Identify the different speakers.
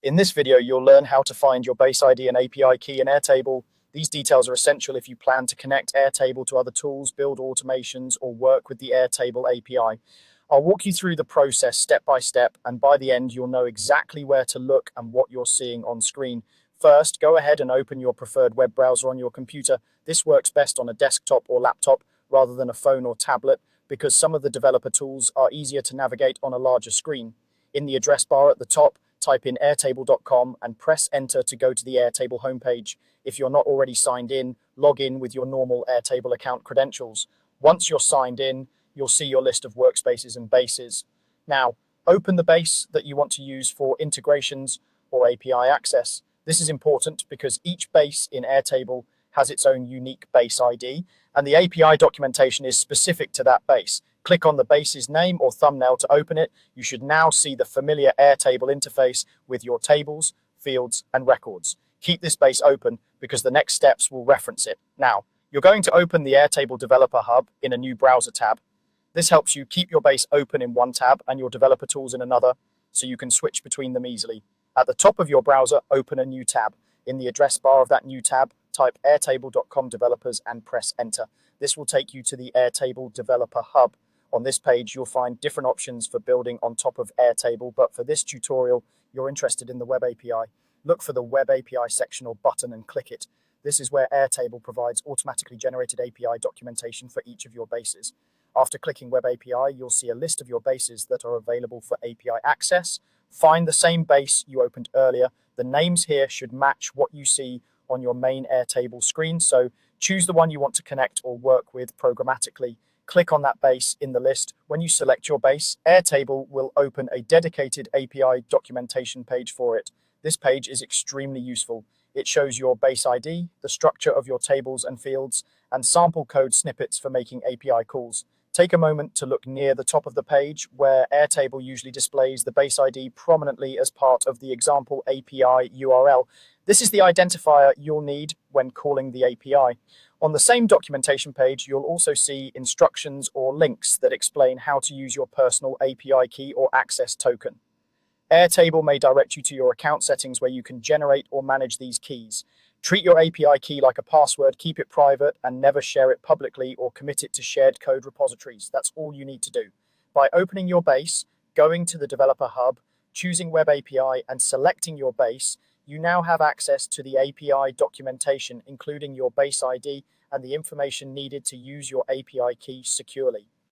Speaker 1: In this video, you'll learn how to find your base ID and API key in Airtable. These details are essential if you plan to connect Airtable to other tools, build automations, or work with the Airtable API. I'll walk you through the process step by step, and by the end, you'll know exactly where to look and what you're seeing on screen. First, go ahead and open your preferred web browser on your computer. This works best on a desktop or laptop rather than a phone or tablet because some of the developer tools are easier to navigate on a larger screen. In the address bar at the top, type in airtable.com and press enter to go to the Airtable homepage. If you're not already signed in, log in with your normal Airtable account credentials. Once you're signed in, you'll see your list of workspaces and bases. Now, open the base that you want to use for integrations or API access. This is important because each base in Airtable has its own unique base ID, and the API documentation is specific to that base. Click on the base's name or thumbnail to open it. You should now see the familiar Airtable interface with your tables, fields, and records. Keep this base open because the next steps will reference it. Now, you're going to open the Airtable Developer Hub in a new browser tab. This helps you keep your base open in one tab and your developer tools in another, so you can switch between them easily. At the top of your browser, open a new tab. In the address bar of that new tab, type airtable.com developers and press enter. This will take you to the Airtable Developer Hub. On this page, you'll find different options for building on top of Airtable, but for this tutorial, you're interested in the Web API. Look for the Web API section or button and click it. This is where Airtable provides automatically generated API documentation for each of your bases. After clicking Web API, you'll see a list of your bases that are available for API access. Find the same base you opened earlier. The names here should match what you see on your main Airtable screen, so choose the one you want to connect or work with programmatically. Click on that base in the list. When you select your base, Airtable will open a dedicated API documentation page for it. This page is extremely useful. It shows your base ID, the structure of your tables and fields, and sample code snippets for making API calls. Take a moment to look near the top of the page where Airtable usually displays the base ID prominently as part of the example API URL. This is the identifier you'll need when calling the API. On the same documentation page, you'll also see instructions or links that explain how to use your personal API key or access token. Airtable may direct you to your account settings where you can generate or manage these keys. Treat your API key like a password, keep it private, and never share it publicly or commit it to shared code repositories. That's all you need to do. By opening your base, going to the Developer Hub, choosing Web API, and selecting your base, you now have access to the API documentation, including your base ID and the information needed to use your API key securely.